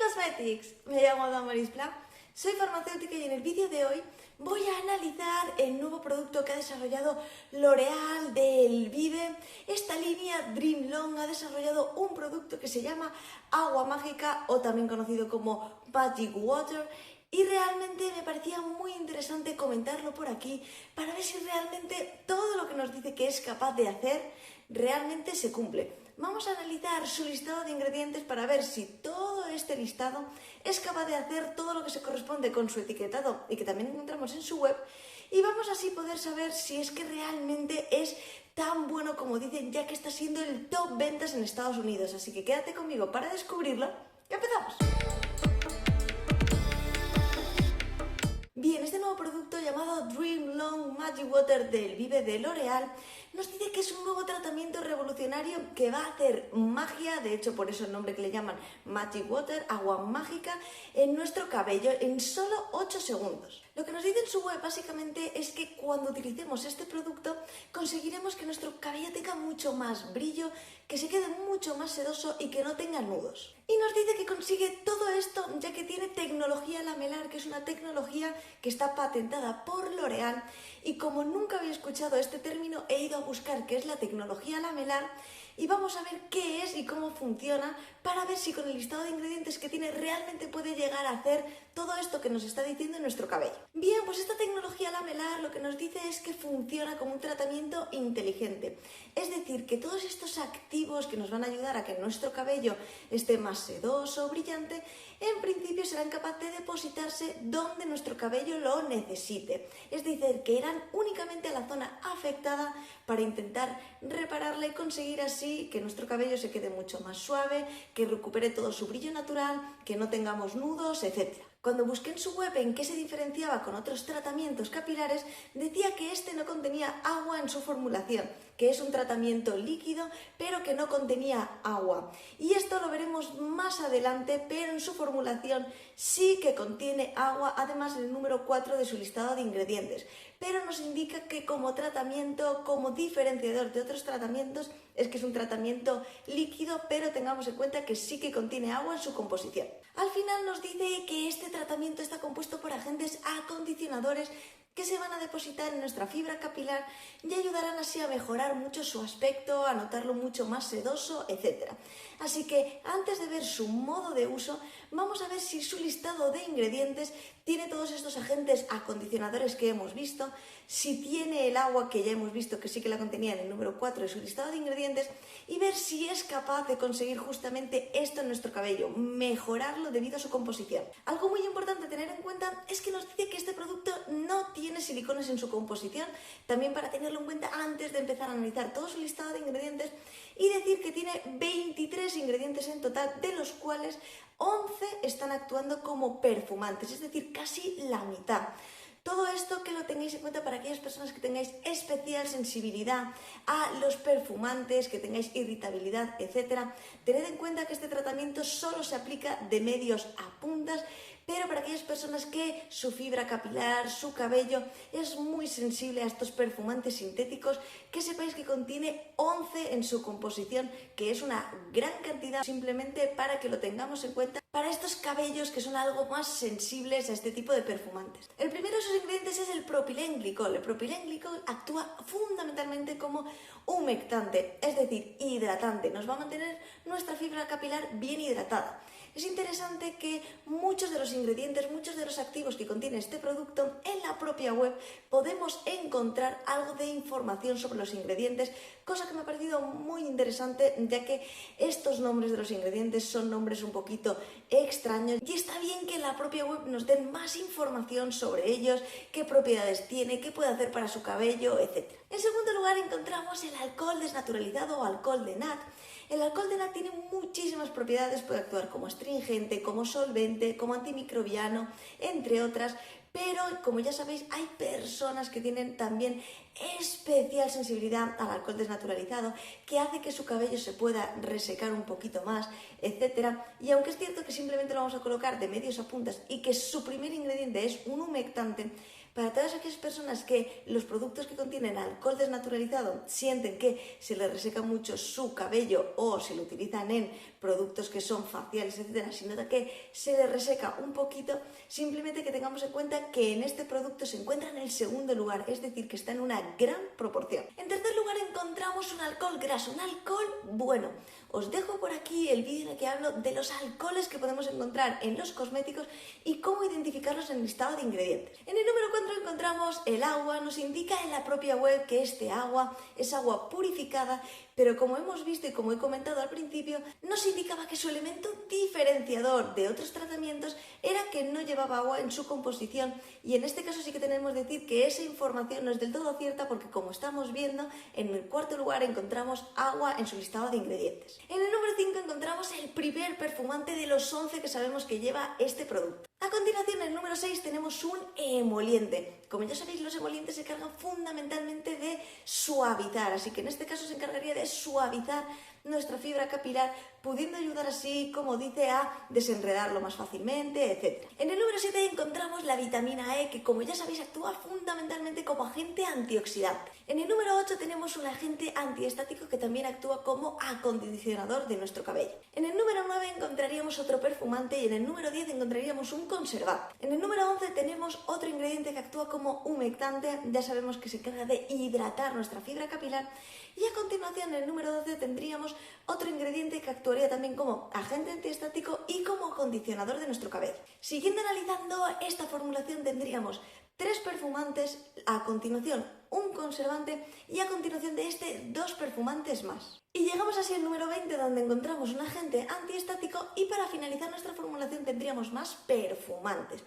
Cosmetics, me llamo Damaris Pla, soy farmacéutica y en el vídeo de hoy voy a analizar el nuevo producto que ha desarrollado L'Oréal de Elvive. Esta línea Dream Long ha desarrollado un producto que se llama Agua Mágica o también conocido como Magic Water y realmente me parecía muy interesante comentarlo por aquí para ver si realmente todo lo que nos dice que es capaz de hacer realmente se cumple. Vamos a analizar su listado de ingredientes para ver si todo este listado es capaz de hacer todo lo que se corresponde con su etiquetado y que también encontramos en su web, y vamos así poder saber si es que realmente es tan bueno como dicen, ya que está siendo el top ventas en Estados Unidos. Así que quédate conmigo para descubrirlo. ¡Empezamos! Bien, este nuevo producto llamado Dream Long Magic Water de Elvive de L'Oréal nos dice que es un nuevo tratamiento revolucionario que va a hacer magia, de hecho por eso el nombre que le llaman Magic Water, agua mágica, en nuestro cabello en solo 8 segundos. Lo que nos dice en su web básicamente es que cuando utilicemos este producto conseguiremos que nuestro cabello tenga mucho más brillo, que se quede mucho más sedoso y que no tenga nudos. Y nos dice que consigue todo esto ya que tiene tecnología lamelar, que es una tecnología que está patentada por L'Oréal, y como nunca había escuchado este término he ido a buscar qué es la tecnología lamelar y vamos a ver qué es y cómo funciona para ver si con el listado de ingredientes que tiene realmente puede llegar a hacer todo esto que nos está diciendo en nuestro cabello. Bien, pues esta tecnología lamelar lo que nos dice es que funciona como un tratamiento inteligente. Es decir, que todos estos activos que nos van a ayudar a que nuestro cabello esté más sedoso, brillante, en principio serán capaces de depositarse donde nuestro cabello lo necesite. Es decir, que irán únicamente a la zona afectada para intentar repararla y conseguir así que nuestro cabello se quede mucho más suave, que recupere todo su brillo natural, que no tengamos nudos, etc. Cuando busqué en su web en qué se diferenciaba con otros tratamientos capilares, decía que este no contenía agua en su formulación, que es un tratamiento líquido, pero que no contenía agua. Y esto lo veremos más adelante, pero en su formulación sí que contiene agua, además en el número 4 de su listado de ingredientes. Pero nos indica que como tratamiento, como diferenciador de otros tratamientos, es que es un tratamiento líquido, pero tengamos en cuenta que sí que contiene agua en su composición. Al final nos dice que este tratamiento está compuesto por agentes acondicionadores que se van a depositar en nuestra fibra capilar y ayudarán así a mejorar mucho su aspecto, a notarlo mucho más sedoso, etc. Así que antes de ver su modo de uso, vamos a ver si su listado de ingredientes tiene todos estos agentes acondicionadores que hemos visto, si tiene el agua que ya hemos visto que sí que la contenía en el número 4 de su listado de ingredientes, y ver si es capaz de conseguir justamente esto en nuestro cabello, mejorarlo debido a su composición. Algo muy importante a tener en cuenta es que nos dice que este producto no tiene silicones en su composición, también para tenerlo en cuenta antes de empezar a analizar todo su listado de ingredientes, y decir que tiene 23 ingredientes en total, de los cuales 11 están actuando como perfumantes, es decir, casi la mitad. Todo esto que lo tengáis en cuenta para aquellas personas que tengáis especial sensibilidad a los perfumantes, que tengáis irritabilidad, etc. Tened en cuenta que este tratamiento solo se aplica de medios a puntas, pero para aquellas personas que su fibra capilar, su cabello es muy sensible a estos perfumantes sintéticos, que sepáis que contiene 11 en su composición, que es una gran cantidad, simplemente para que lo tengamos en cuenta para estos cabellos que son algo más sensibles a este tipo de perfumantes. El primero de sus ingredientes es el propilenglicol. El propilenglicol actúa fundamentalmente como humectante, es decir, hidratante. Nos va a mantener nuestra fibra capilar bien hidratada. Es interesante que muchos de los ingredientes, muchos de los activos que contiene este producto, en la propia web podemos encontrar algo de información sobre los ingredientes, cosa que me ha parecido muy interesante, ya que estos nombres de los ingredientes son nombres un poquito extraños y está bien que en la propia web nos den más información sobre ellos, qué propiedades tiene, qué puede hacer para su cabello, etc. En segundo lugar encontramos el alcohol desnaturalizado o alcohol de nat. El alcohol de nat tiene muchísimas propiedades, puede actuar como astringente, como solvente, como antimicrobiano, entre otras, pero como ya sabéis hay personas que tienen también especial sensibilidad al alcohol desnaturalizado, que hace que su cabello se pueda resecar un poquito más, etc. Y aunque es cierto que simplemente lo vamos a colocar de medios a puntas y que su primer ingrediente es un humectante, para todas aquellas personas que los productos que contienen alcohol desnaturalizado sienten que se les reseca mucho su cabello o se lo utilizan en productos que son faciales, etcétera, si nota que se le reseca un poquito, simplemente que tengamos en cuenta que en este producto se encuentra en el segundo lugar, es decir, que está en una gran proporción. En tercer lugar encontramos un alcohol graso, un alcohol bueno. Os dejo por aquí el vídeo en el que hablo de los alcoholes que podemos encontrar en los cosméticos y cómo identificarlos en el listado de ingredientes. En el número 4 encontramos el agua. Nos indica en la propia web que este agua es agua purificada, pero como hemos visto y como he comentado al principio, nos indicaba que su elemento diferenciador de otros tratamientos era que no llevaba agua en su composición, y en este caso sí que tenemos que decir que esa información no es del todo cierta, porque como estamos viendo, en el cuarto lugar encontramos agua en su listado de ingredientes. En el número 5 encontramos el primer perfumante de los 11 que sabemos que lleva este producto. A continuación, en el número 6 tenemos un emoliente. Como ya sabéis, los emolientes se encargan fundamentalmente de suavizar, así que en este caso se encargaría de suavizar nuestra fibra capilar, pudiendo ayudar así, como dice, a desenredarlo más fácilmente, etc. En el número 7 encontramos la vitamina E, que como ya sabéis actúa fundamentalmente como agente antioxidante. En el número 8 tenemos un agente antiestático que también actúa como acondicionador de nuestro cabello. En el número 9 encontraríamos otro perfumante y en el número 10 encontraríamos un conservante. En el número 11 tenemos otro ingrediente que actúa como humectante, ya sabemos que se encarga de hidratar nuestra fibra capilar, y a continuación en el número 12 tendríamos otro ingrediente que actuaría también como agente antiestático y como acondicionador de nuestro cabello. Siguiendo analizando esta formulación tendríamos 3 perfumantes, a continuación un conservante y a continuación de este 2 perfumantes más. Y llegamos así al número 20, donde encontramos un agente antiestático, y para finalizar nuestra formulación tendríamos más perfumantes.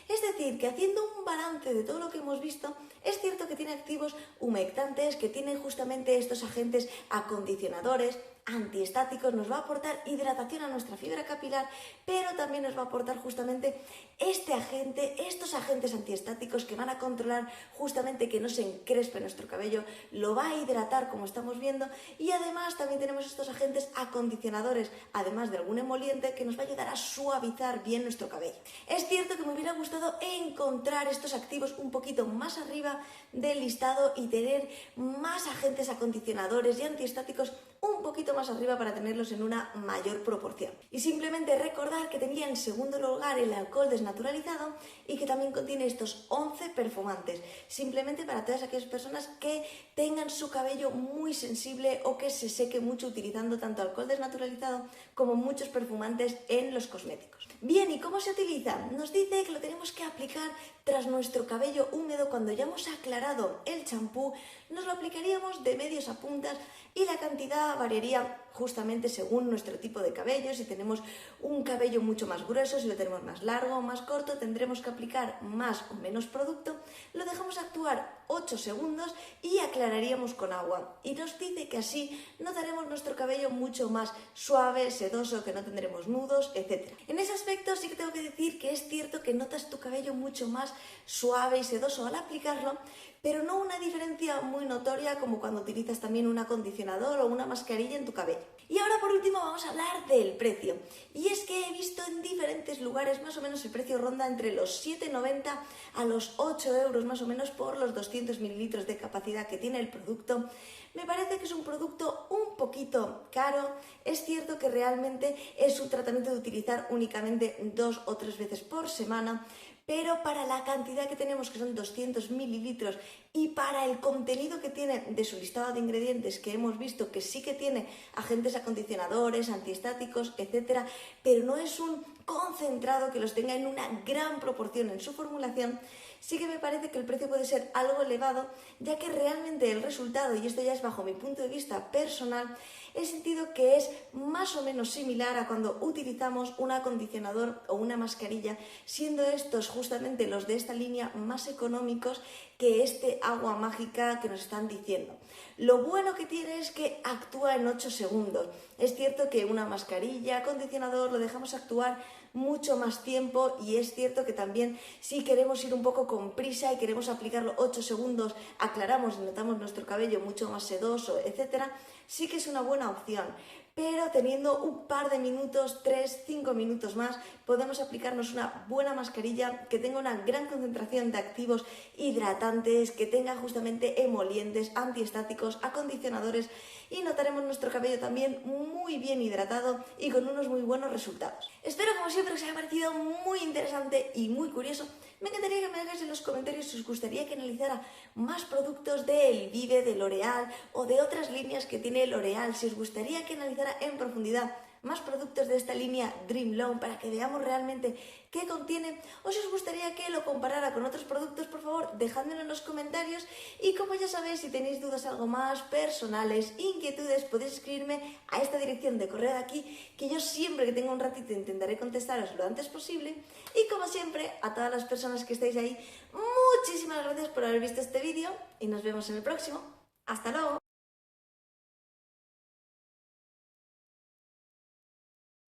Es decir, que haciendo un balance de todo lo que hemos visto, es cierto que tiene activos humectantes, que tiene justamente estos agentes acondicionadores, antiestáticos, nos va a aportar hidratación a nuestra fibra capilar, pero también nos va a aportar justamente estos agentes antiestáticos que van a controlar justamente que no se encrespe nuestro cabello, lo va a hidratar como estamos viendo, y además también tenemos estos agentes acondicionadores, además de algún emoliente que nos va a ayudar a suavizar bien nuestro cabello. Es cierto que me hubiera gustado encontrar estos activos un poquito más arriba del listado y tener más agentes acondicionadores y antiestáticos un poquito más arriba para tenerlos en una mayor proporción. Y simplemente recordar que tendría en segundo lugar el alcohol desnaturalizado y que también contiene estos 11 perfumantes, simplemente para todas aquellas personas que tengan su cabello muy sensible o que se seque mucho utilizando tanto alcohol desnaturalizado como muchos perfumantes en los cosméticos. Bien, ¿y cómo se utiliza? Nos dice que lo tenemos que aplicar tras nuestro cabello húmedo. Cuando ya hemos aclarado el champú, nos lo aplicaríamos de medios a puntas, y la cantidad variaría justamente según nuestro tipo de cabello. Si tenemos un cabello mucho más grueso, si lo tenemos más largo o más corto, tendremos que aplicar más o menos producto. Lo dejamos actuar 8 segundos y aclararíamos con agua. Y nos dice que así notaremos nuestro cabello mucho más suave, sedoso, que no tendremos nudos, etc. En ese aspecto sí que tengo que decir que es cierto que notas tu cabello mucho más suave y sedoso al aplicarlo, pero no una diferencia muy notoria como cuando utilizas también un acondicionador o una mascarilla en tu cabello. Y ahora por último vamos a hablar del precio. Y es que he visto en diferentes lugares más o menos el precio ronda entre los 7,90 a los 8 euros más o menos por los 200 mililitros de capacidad que tiene el producto. Me parece que es un producto un poquito caro. Es cierto que realmente es un tratamiento de utilizar únicamente 2 o 3 veces por semana, pero para la cantidad que tenemos, que son 200 mililitros, y para el contenido que tiene de su listado de ingredientes, que hemos visto que sí que tiene agentes acondicionadores, antiestáticos, etcétera, pero no es un concentrado que los tenga en una gran proporción en su formulación, sí que me parece que el precio puede ser algo elevado, ya que realmente el resultado, y esto ya es bajo mi punto de vista personal, he sentido que es más o menos similar a cuando utilizamos un acondicionador o una mascarilla, siendo estos justamente los de esta línea más económicos que este agua mágica que nos están diciendo. Lo bueno que tiene es que actúa en 8 segundos. Es cierto que una mascarilla, acondicionador, lo dejamos actuar mucho más tiempo, y es cierto que también si queremos ir un poco con prisa y queremos aplicarlo 8 segundos, aclaramos y notamos nuestro cabello mucho más sedoso, etcétera, sí que es una buena opción. Pero teniendo un par de minutos, 3-5 minutos más, podemos aplicarnos una buena mascarilla que tenga una gran concentración de activos hidratantes, que tenga justamente emolientes, antiestáticos, acondicionadores, y notaremos nuestro cabello también muy bien hidratado y con unos muy buenos resultados. Espero como siempre que os haya parecido muy interesante y muy curioso. Me encantaría que me dejáis en los comentarios si os gustaría que analizara más productos de Elvive, de L'Oréal o de otras líneas que tiene L'Oréal, si os gustaría que analizara en profundidad más productos de esta línea Dream Long para que veamos realmente qué contiene, o si os gustaría que lo comparara con otros productos, por favor, dejádmelo en los comentarios. Y como ya sabéis, si tenéis dudas algo más personales, inquietudes, podéis escribirme a esta dirección de correo de aquí, que yo siempre que tenga un ratito intentaré contestaros lo antes posible. Y como siempre, a todas las personas que estáis ahí, muchísimas gracias por haber visto este vídeo y nos vemos en el próximo. ¡Hasta luego!